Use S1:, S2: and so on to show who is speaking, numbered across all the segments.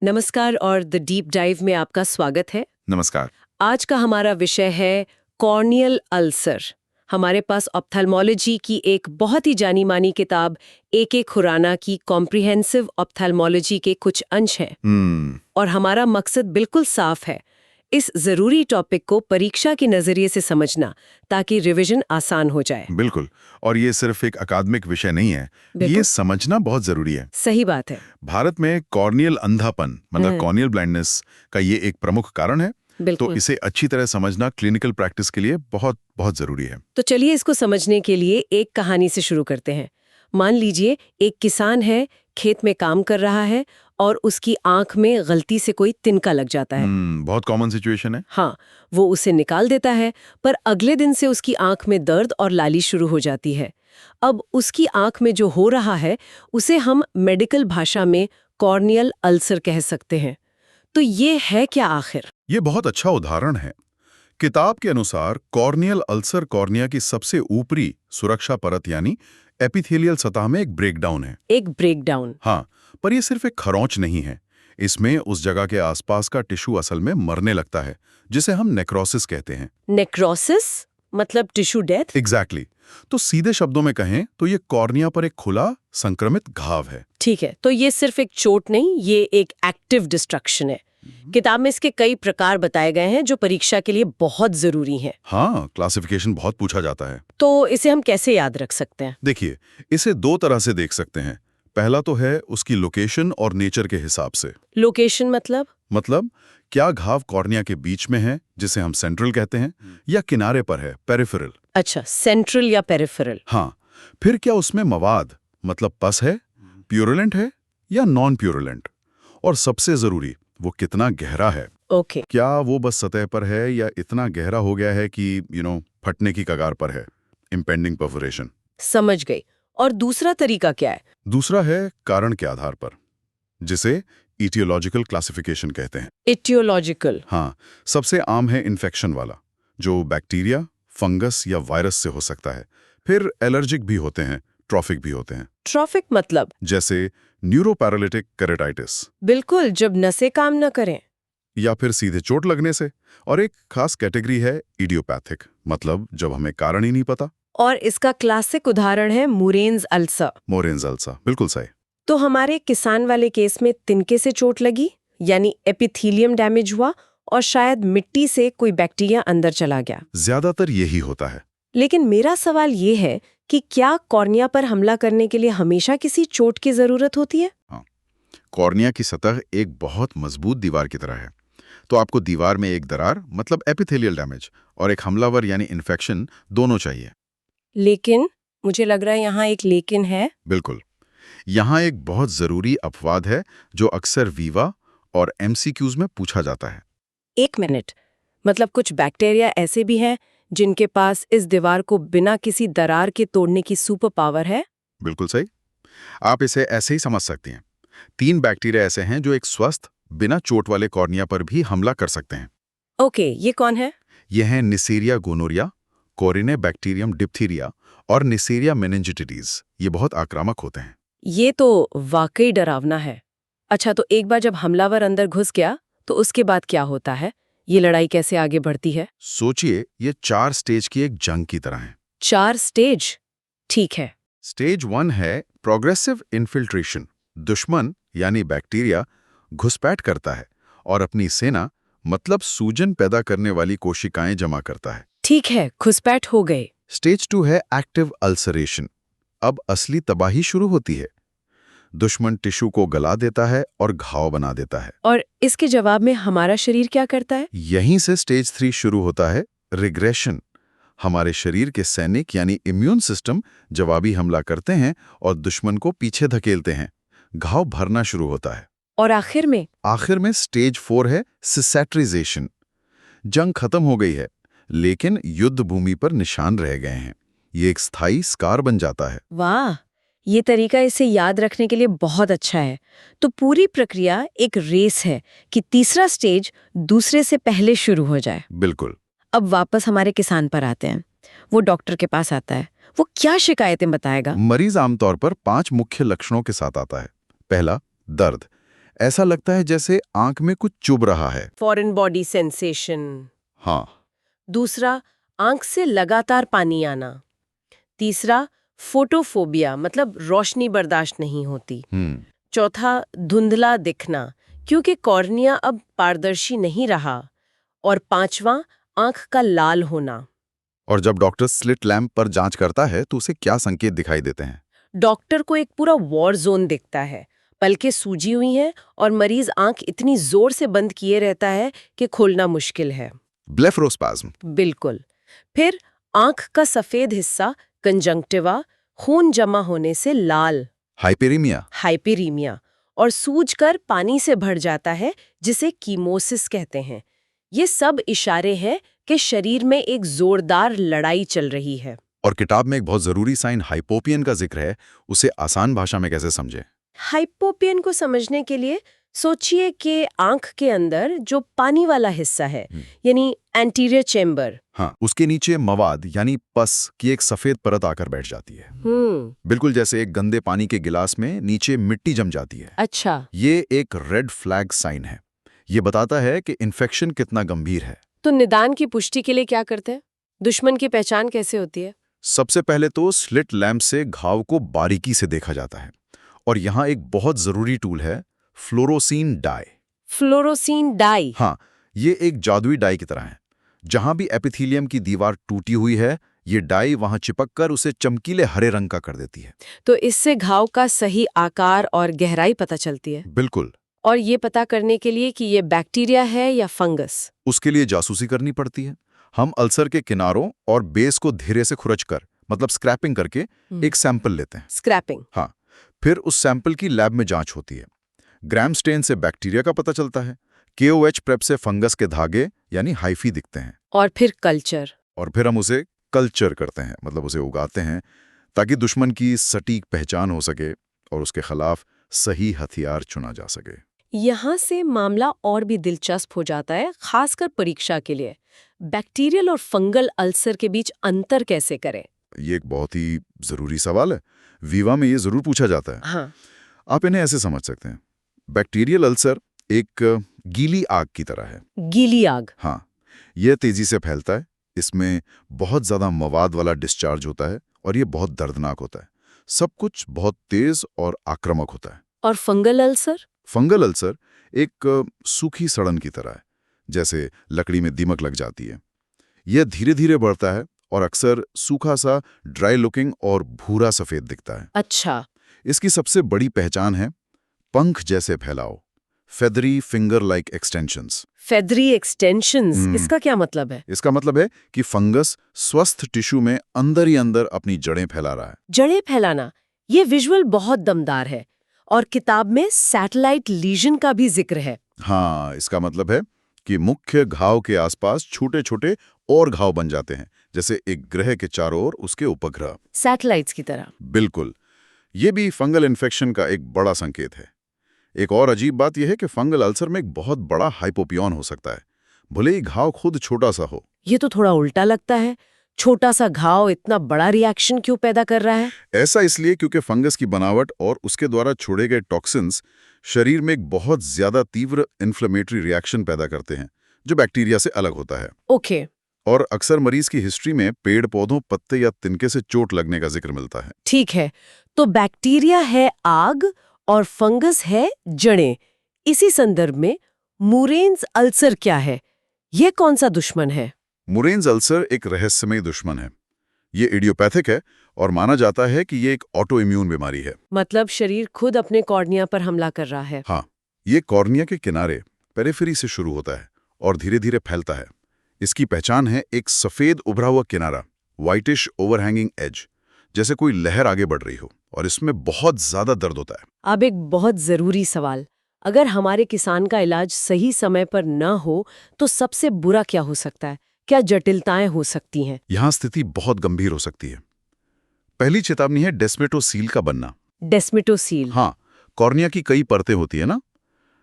S1: नमस्कार और the deep dive में आपका स्वागत है।
S2: नमस्कार।
S1: आज का हमारा विषय है कॉर्नियल अल्सर। हमारे ऑप्थेल्मोलॉजी की एक बहुत ही जानी मानी किताब ए.के. खुराना की कॉम्प्रिहेंसिव ऑप्थेल्मोलॉजी के कुछ अंश हैं। और हमारा मकसद बिल्कुल साफ है, इस जरूरी टॉपिक को परीक्षा के नजरिए से समझना ताकि रिवीजन आसान हो जाए।
S2: बिल्कुल। और ये सिर्फ एक अकादमिक विषय नहीं है, ये समझना बहुत जरूरी है।
S1: सही बात है।
S2: भारत में कॉर्नियल अंधापन मतलब कॉर्नियल ब्लाइंडनेस का ये एक प्रमुख कारण है, तो इसे अच्छी तरह समझना क्लिनिकल प्रैक्टिस के लिए बहुत बहुत जरूरी है।
S1: तो चलिए इसको समझने के लिए एक कहानी से शुरू करते हैं। मान लीजिए एक किसान है, खेत में काम कर रहा है और उसकी आंख में गलती से कोई तिनका लग जाता है।
S2: बहुत कॉमन सिचुएशन है।
S1: हाँ, वो उसे निकाल देता है, पर अगले दिन से उसकी आंख में दर्द और लाली शुरू हो जाती है। अब उसकी आंख में जो हो रहा है उसे हम मेडिकल भाषा में कॉर्नियल अल्सर कह सकते हैं। तो ये है क्या आखिर?
S2: ये बहुत अच्छा उदाहरण है। किताब के अनुसार कॉर्नियल अल्सर कॉर्निया की सबसे ऊपरी सुरक्षा परत यानी एपिथेलियल सतह में एक ब्रेकडाउन है।
S1: एक ब्रेकडाउन?
S2: हाँ, पर ये सिर्फ एक खरोंच नहीं है। इसमें उस जगह के आसपास का टिश्यू असल में मरने लगता है, जिसे हम नेक्रोसिस कहते हैं।
S1: नेक्रोसिस मतलब टिश्यू डेथ?
S2: एग्जैक्टली। तो सीधे शब्दों में कहें तो ये कॉर्निया पर एक खुला संक्रमित घाव है।
S1: ठीक है, तो ये सिर्फ एक चोट नहीं, ये एक एक्टिव डिस्ट्रक्शन है। किताब में इसके कई प्रकार बताए गए हैं जो परीक्षा के लिए बहुत जरूरी हैं।
S2: हाँ, क्लासिफिकेशन बहुत पूछा जाता है।
S1: तो इसे हम कैसे याद रख सकते हैं?
S2: देखिए, इसे दो तरह से देख सकते हैं। पहला तो है उसकी लोकेशन और नेचर के हिसाब से।
S1: लोकेशन मतलब
S2: क्या घाव कॉर्निया के बीच में है, जिसे हम सेंट्रल कहते हैं, या किनारे पर है, पेरिफेरल।
S1: अच्छा, सेंट्रल या पेरिफेरल।
S2: हाँ, फिर क्या उसमें मवाद मतलब पस है, प्यूरुलेंट है या नॉन प्यूरुलेंट, और सबसे जरूरी वो कितना गहरा है।
S1: ओके।
S2: क्या वो बस सतह पर है या इतना गहरा हो गया है कि फटने की कगार पर है, इम्पेंडिंग परफोरेशन।
S1: समझ गई। और दूसरा तरीका क्या है?
S2: दूसरा है कारण के आधार पर, जिसे इटियोलॉजिकल क्लासिफिकेशन कहते हैं।
S1: इटियोलॉजिकल?
S2: हाँ, सबसे आम है इन्फेक्शन वाला, जो बैक्टीरिया, फंगस या वायरस से हो सकता है। फिर एलर्जिक भी होते हैं, ट्रॉफिक भी होते हैं।
S1: ट्रॉफिक मतलब?
S2: जैसे न्यूरोपैरालिटिक केरेटाइटिस।
S1: बिल्कुल, जब नसें काम न करें।
S2: या फिर सीधे चोट लगने से। और एक खास कैटेगरी है इडियोपैथिक, मतलब जब हमें कारण ही नहीं पता।
S1: और इसका क्लासिक उदाहरण है मुरेन्स अल्सर।
S2: मोरेन्स अल्सर, बिल्कुल सही।
S1: तो हमारे किसान वाले केस में तिनके से चोट लगी, यानी एपिथेलियम डैमेज हुआ, और शायद मिट्टी से कोई बैक्टीरिया अंदर चला गया।
S2: ज्यादातर यही होता है।
S1: लेकिन मेरा सवाल ये है कि क्या कॉर्निया पर हमला करने के लिए हमेशा किसी चोट की जरूरत होती है?
S2: हाँ, कॉर्निया की सतह एक बहुत मजबूत दीवार की तरह है। तो आपको दीवार में एक दरार मतलब एपिथेलियल डैमेज और एक हमलावर यानी इन्फेक्शन दोनों चाहिए।
S1: लेकिन मुझे लग रहा है यहाँ एक लेकिन है।
S2: बिल्कुल। यहाँ एक बहुत जरूरी अपवाद है जो अक्सर वीवा और एमसीक्यूज में पूछा जाता है।
S1: एक मिनट, मतलब कुछ बैक्टीरिया ऐसे भी हैं जिनके पास इस दीवार को बिना किसी दरार के तोड़ने की सुपर पावर है?
S2: बिल्कुल सही। आप इसे ऐसे ही समझ सकती हैं। 3 बैक्टीरिया ऐसे हैं जो एक स्वस्थ बिना चोट वाले कॉर्निया पर भी हमला कर सकते हैं।
S1: ओके, ये कौन है?
S2: ये हैं निसेरिया गोनोरिया, कोरिने बैक्टीरियम डिप्थीरिया और निसेरिया मेनिंजिटिडीज। ये बहुत आक्रामक होते हैं।
S1: ये तो वाकई डरावना है। अच्छा, तो एक बार जब हमलावर अंदर घुस गया तो उसके बाद क्या होता है? ये लड़ाई कैसे आगे बढ़ती है?
S2: सोचिए, ये 4 स्टेज की एक जंग की तरह है।
S1: 4 स्टेज? ठीक है।
S2: स्टेज 1 है प्रोग्रेसिव इन्फिल्ट्रेशन। दुश्मन यानी बैक्टीरिया घुसपैठ करता है और अपनी सेना मतलब सूजन पैदा करने वाली कोशिकाएं जमा करता है।
S1: ठीक है, घुसपैठ हो गए।
S2: स्टेज 2 है एक्टिव अल्सरेशन। अब असली तबाही शुरू होती है। दुश्मन टिश्यू को गला देता है और घाव बना देता है।
S1: और इसके जवाब में हमारा शरीर क्या करता है?
S2: यहीं से स्टेज 3 शुरू होता है, रिग्रेशन। हमारे शरीर के सैनिक यानी इम्यून सिस्टम जवाबी हमला करते हैं और दुश्मन को पीछे धकेलते हैं। घाव भरना शुरू होता है।
S1: और आखिर में
S2: स्टेज 4 है सिसैट्राइजेशन। जंग खत्म हो गई है, लेकिन युद्ध भूमि पर निशान रह गए हैं। ये एक स्थायी स्कार बन जाता है।
S1: वाह, ये तरीका इसे याद रखने के लिए बहुत अच्छा है। तो पूरी प्रक्रिया एक रेस है कि तीसरा स्टेज दूसरे से पहले शुरू हो जाए।
S2: बिल्कुल।
S1: अब वापस हमारे किसान पर आते हैं। वो डॉक्टर के पास आता है, वो क्या शिकायतें बताएगा?
S2: मरीज आमतौर पर 5 मुख्य लक्षणों के साथ आता है। पहला, दर्द। ऐसा लगता है जैसे आंख में कुछ चुभ रहा है।
S1: Foreign body sensation.
S2: हाँ।
S1: दूसरा, आंख से लगातार पानी आना। तीसरा, फोटोफोबिया, मतलब रोशनी बर्दाश्त नहीं होती। चौथा, धुंधला दिखना, क्योंकि कॉर्निया अब पारदर्शी नहीं रहा। और पांचवा, आंख का लाल होना।
S2: और जब डॉक्टर स्लिट लैम्प पर जांच करता है तो उसे क्या संकेत दिखाई देते हैं?
S1: डॉक्टर को एक पूरा वॉर जोन दिखता है। पलकें सूजी हुई हैं और मरीज आंख इतनी जोर से बंद किए रहता है कि खोलना मुश्किल है।
S2: ब्लेफरोस्पाज्म।
S1: बिल्कुल। फिर आंख का सफेद हिस्सा, कंजंक्टिवा, खून जमा होने से लाल,
S2: हाइपेरीमिया।
S1: हाइपेरीमिया, और सूजकर पानी से भर जाता है, जिसे कीमोसिस कहते हैं। ये सब इशारे हैं कि शरीर में एक जोरदार लड़ाई चल रही है।
S2: और किताब में एक बहुत जरूरी साइन हाइपोपियन का जिक्र है, उसे आसान भाषा में कैसे समझे?
S1: हाइपोपियन को समझने के लिए सोचिए कि आंख के अंदर जो पानी वाला हिस्सा है, यानी एंटीरियर चेम्बर,
S2: हाँ, उसके नीचे मवाद यानी पस की एक सफेद परत आकर बैठ जाती है। बिल्कुल जैसे एक गंदे पानी के गिलास में नीचे मिट्टी जम जाती है।
S1: अच्छा।
S2: ये एक रेड फ्लैग साइन है। ये बताता है कि इन्फेक्शन कितना गंभीर है।
S1: तो निदान की पुष्टि के लिए क्या करते हैं? दुश्मन की पहचान कैसे होती है?
S2: सबसे पहले तो स्लिट लैम्प से घाव को बारीकी से देखा जाता है। और यहाँ एक बहुत जरूरी टूल है, फ्लोरोसीन डाई।
S1: फ्लोरोसीन डाई?
S2: हाँ, ये एक जादुई डाई की तरह है। जहां भी एपिथेलियम की दीवार टूटी हुई है, ये डाई वहां चिपककर उसे चमकीले हरे रंग का कर देती है।
S1: तो इससे घाव का सही आकार और गहराई पता चलती है?
S2: बिल्कुल।
S1: और ये पता करने के लिए कि ये बैक्टीरिया है या फंगस,
S2: उसके लिए जासूसी करनी पड़ती है। हम अल्सर के किनारों और बेस को धीरे से खुरचकर, मतलब स्क्रैपिंग करके एक सैंपल लेते हैं।
S1: स्क्रैपिंग?
S2: हाँ। फिर उस सैंपल की लैब में जांच होती है। ग्राम स्टेन से बैक्टीरिया का पता चलता है, KOH प्रेप से फंगस के धागे यानी हाइफी दिखते हैं।
S1: और फिर कल्चर?
S2: और फिर हम उसे कल्चर करते हैं, मतलब उसे उगाते हैं, ताकि दुश्मन की सटीक पहचान हो सके और उसके खिलाफ सही हथियार चुना जा सके।
S1: यहाँ से मामला और भी दिलचस्प हो जाता है, खासकर परीक्षा के लिए। बैक्टीरियल और फंगल अल्सर के बीच अंतर कैसे करें?
S2: ये एक बहुत ही जरूरी सवाल है। वीवा में ये जरूर पूछा जाता है।
S1: हाँ।
S2: आप इन्हें ऐसे समझ सकते हैं, बैक्टीरियल अल्सर एक गीली आग की तरह है।
S1: गीली आग?
S2: हाँ, यह तेजी से फैलता है, इसमें बहुत ज्यादा मवाद वाला डिस्चार्ज होता है और ये बहुत दर्दनाक होता है। सब कुछ बहुत तेज और आक्रामक होता है।
S1: और फंगल अल्सर?
S2: फंगल अल्सर एक सूखी सड़न की तरह है, जैसे लकड़ी में दीमक लग जाती है। यह धीरे धीरे बढ़ता है और अक्सर सूखा सा, ड्राई लुकिंग और भूरा सफेद दिखता है।
S1: अच्छा।
S2: इसकी सबसे बड़ी पहचान है पंख जैसे फैलाव, feathery finger like extensions.
S1: Feathery extensions? इसका क्या मतलब है?
S2: इसका मतलब है कि फंगस स्वस्थ टिश्यू में अंदर ही अंदर अपनी जड़ें फैला रहा है।
S1: जड़ें फैलाना, ये विजुअल बहुत दमदार है। और किताब में सैटेलाइट लीजन का भी जिक्र है।
S2: हाँ, इसका मतलब है कि मुख्य घाव के आसपास छोटे छोटे और घाव बन जाते हैं, जैसे एक ग्रह के चारों ओर उसके उपग्रह।
S1: सैटेलाइट्स की तरह?
S2: बिल्कुल। ये भी फंगल इन्फेक्शन का एक बड़ा संकेत है। एक और अजीब बात यह है कि फंगल अल्सर में एक बहुत बड़ा हाइपोपियन हो सकता है, भले ही घाव खुद छोटा सा हो।
S1: ये तो थोड़ा उल्टा लगता है। छोटा सा घाव इतना बड़ा रिएक्शन क्यों पैदा कर रहा है?
S2: ऐसा इसलिए क्योंकि फंगस की बनावट और उसके द्वारा छोड़े गए टॉक्सिन्स शरीर में एक बहुत ज्यादा तीव्र इन्फ्लेमेटरी रिएक्शन पैदा करते हैं, जो बैक्टीरिया से अलग होता है।
S1: ओके।
S2: और अक्सर मरीज की हिस्ट्री में पेड़ पौधों, पत्ते या तिनके से चोट लगने का जिक्र मिलता है।
S1: ठीक है, तो बैक्टीरिया है आग और फंगस है जड़ें। इसी संदर्भ में मुरेन्स अल्सर क्या है? ये कौन सा दुश्मन है?
S2: मुरेन्स अल्सर एक रहस्यमयी दुश्मन है। ये इडियोपैथिक है और माना जाता है कि ये एक ऑटो इम्यून बीमारी है।
S1: मतलब शरीर खुद अपने कॉर्निया पर हमला कर रहा है?
S2: हाँ, ये कॉर्निया के किनारे पेरिफेरी से शुरू होता है और धीरे धीरे फैलता है। इसकी पहचान है एक सफेद उभरा हुआ किनारा, व्हाइटिश ओवरहैंगिंग एज, जैसे कोई लहर आगे बढ़ रही हो, और इसमें बहुत ज्यादा दर्द होता है।
S1: अब एक बहुत जरूरी सवाल, अगर हमारे किसान का इलाज सही समय पर न हो तो सबसे बुरा क्या हो सकता है? क्या जटिलताएं हो सकती हैं?
S2: यहां स्थिति बहुत गंभीर हो सकती है। पहली चेतावनी है डेस्मेटोसील का बनना।
S1: डेस्मेटोसील?
S2: हाँ, कॉर्निया की कई परतें होती है ना।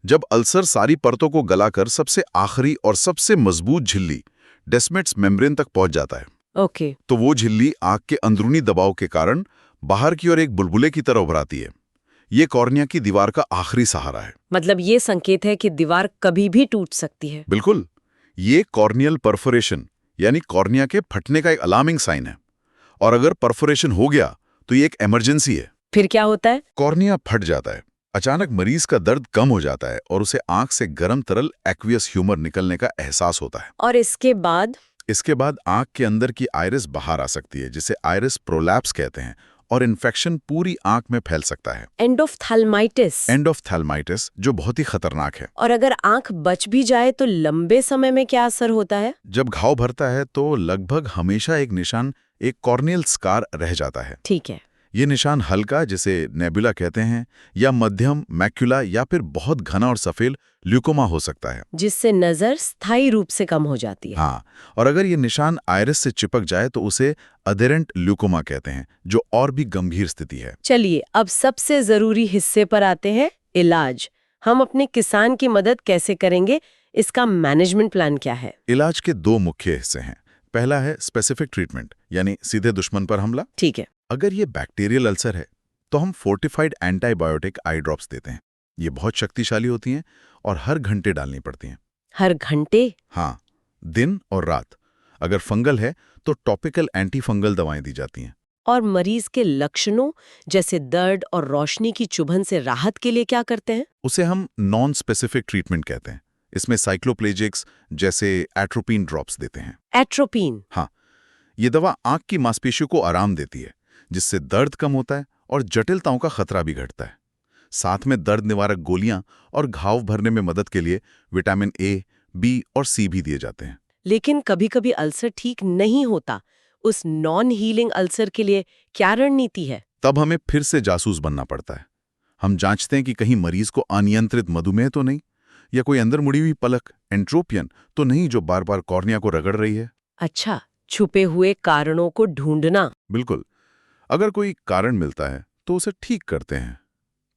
S2: जब अल्सर सारी परतों को गलाकर सबसे आखिरी और सबसे मजबूत झिल्ली डेस्मेट्स मेम्ब्रेन तक पहुंच जाता है,
S1: ओके।
S2: तो वो झिल्ली आंख के अंदरूनी दबाव के कारण बाहर की ओर एक बुलबुले की तरह उभराती है। ये कॉर्निया की दीवार का आखिरी सहारा है।
S1: मतलब ये संकेत है कि दीवार कभी भी टूट सकती है।
S2: बिल्कुल, ये कॉर्नियल परफोरेशन यानी कॉर्निया के फटने का एक अलार्मिंग साइन है। और अगर परफोरेशन हो गया तो ये एक इमरजेंसी है।
S1: फिर क्या होता है?
S2: कॉर्निया फट जाता है। अचानक मरीज का दर्द कम हो जाता है और उसे आंख से गर्म तरल एक्वियस ह्यूमर निकलने का एहसास होता है।
S1: और इसके बाद
S2: आंख के अंदर की आइरिस बाहर आ सकती है, जिसे आइरिस प्रोलैप्स कहते हैं, और इन्फेक्शन पूरी आंख में फैल सकता है। एंडोफ्थैल्माइटिस, जो बहुत ही खतरनाक है।
S1: और अगर आंख बच भी जाए तो लंबे समय में क्या असर होता है?
S2: जब घाव भरता है तो लगभग हमेशा एक निशान, एक कॉर्नियल स्कार रह जाता है।
S1: ठीक है।
S2: ये निशान हल्का, जिसे नेबुला कहते हैं, या मध्यम मैक्युला, या फिर बहुत घना और सफेद ल्यूकोमा हो सकता है,
S1: जिससे नजर स्थायी रूप से कम हो जाती है।
S2: हाँ, और अगर ये निशान आइरिस से चिपक जाए तो उसे अधेरेंट ल्यूकोमा कहते हैं, जो और भी गंभीर स्थिति है।
S1: चलिए अब सबसे जरूरी हिस्से पर आते हैं, इलाज। हम अपने किसान की मदद कैसे करेंगे? इसका मैनेजमेंट प्लान क्या है?
S2: इलाज के 2 मुख्य हिस्से हैं। पहला है स्पेसिफिक ट्रीटमेंट, यानी सीधे दुश्मन पर हमला।
S1: ठीक है।
S2: अगर ये बैक्टीरियल अल्सर है तो हम फोर्टिफाइड एंटीबायोटिक आई ड्रॉप्स देते हैं। ये बहुत शक्तिशाली होती हैं और हर घंटे डालनी पड़ती हैं।
S1: हर घंटे?
S2: हाँ, दिन और रात। अगर फंगल है तो टॉपिकल एंटी फंगल दवाएं दी जाती हैं।
S1: और मरीज के लक्षणों जैसे दर्द और रोशनी की चुभन से राहत के लिए क्या करते हैं?
S2: उसे हम नॉन स्पेसिफिक ट्रीटमेंट कहते हैं। इसमें साइक्लोप्लेजिक्स जैसे एट्रोपिन ड्रॉप्स देते हैं।
S1: एट्रोपिन?
S2: हाँ, ये दवा आंख की मांसपेशियों को आराम देती है, जिससे दर्द कम होता है और जटिलताओं का खतरा भी घटता है। साथ में दर्द निवारक गोलियां और घाव भरने में मदद के लिए विटामिन ए, बी और सी भी दिए जाते हैं।
S1: लेकिन कभी-कभी अल्सर ठीक नहीं होता। उस नॉन हीलिंग अल्सर के लिए क्या रणनीति है?
S2: तब हमें फिर से जासूस बनना पड़ता है। हम जांचते हैं कि कहीं मरीज को अनियंत्रित मधुमेह तो नहीं, या कोई अंदर मुड़ी हुई पलक एंट्रोपियन तो नहीं, जो बार बार कॉर्निया को रगड़ रही है।
S1: अच्छा, छुपे हुए कारणों को ढूंढना।
S2: बिल्कुल। अगर कोई कारण मिलता है तो उसे ठीक करते हैं।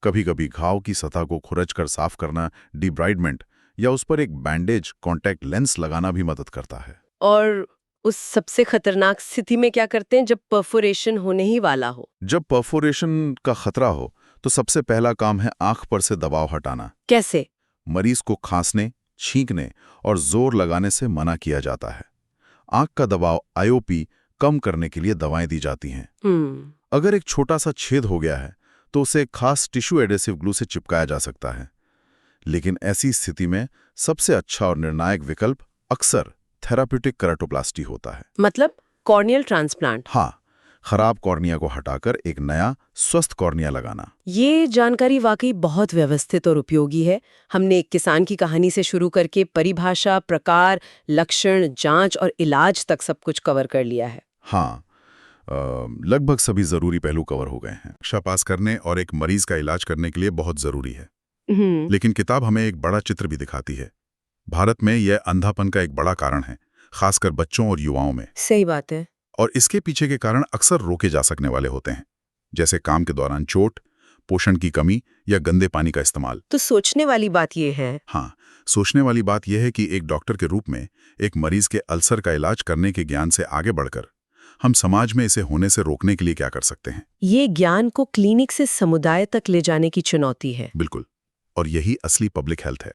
S2: कभी-कभी घाव की सतह को खुरचकर साफ करना, डिब्राइडमेंट, या उस पर एक बैंडेज कॉन्टैक्ट लेंस लगाना भी मदद करता है।
S1: और उस सबसे खतरनाक स्थिति में क्या करते हैं जब परफोरेशन होने ही वाला हो?
S2: जब परफोरेशन का खतरा हो तो सबसे पहला काम है आंख पर से दबाव हटाना।
S1: कैसे?
S2: मरीज को खांसने, छींकने और जोर लगाने से मना किया जाता है। आंख का दबाव आईओपी कम करने के लिए दवाएं दी जाती हैं। अगर एक छोटा सा छेद हो गया है तो उसे खास टिश्यू एडेसिव ग्लू से चिपकाया जा सकता है। लेकिन ऐसी स्थिति में सबसे अच्छा और निर्णायक विकल्प अक्सर थेराप्यूटिक केराटोप्लास्टी होता है।
S1: मतलब कॉर्नियल ट्रांसप्लांट?
S2: हाँ, खराब कॉर्निया को हटाकर एक नया स्वस्थ कॉर्निया लगाना।
S1: ये जानकारी वाकई बहुत व्यवस्थित और उपयोगी है। हमने एक किसान की कहानी से शुरू करके परिभाषा, प्रकार, लक्षण, जांच और इलाज तक सब कुछ कवर कर लिया है।
S2: हाँ, लगभग सभी जरूरी पहलू कवर हो गए हैं। शिक्षा पास करने और एक मरीज का इलाज करने के लिए बहुत जरूरी है। लेकिन किताब हमें एक बड़ा चित्र भी दिखाती है। भारत में यह अंधापन का एक बड़ा कारण है, खासकर बच्चों और युवाओं में।
S1: सही बात है।
S2: और इसके पीछे के कारण अक्सर रोके जा सकने वाले होते हैं, जैसे काम के दौरान चोट, पोषण की कमी या गंदे पानी का इस्तेमाल।
S1: तो सोचने वाली बात यह है।
S2: हाँ, सोचने वाली बात यह है कि एक डॉक्टर के रूप में एक मरीज के अल्सर का इलाज करने के ज्ञान से आगे बढ़कर हम समाज में इसे होने से रोकने के लिए क्या कर सकते हैं।
S1: ये ज्ञान को क्लिनिक से समुदाय तक ले जाने की चुनौती है।
S2: बिल्कुल, और यही असली पब्लिक हेल्थ है।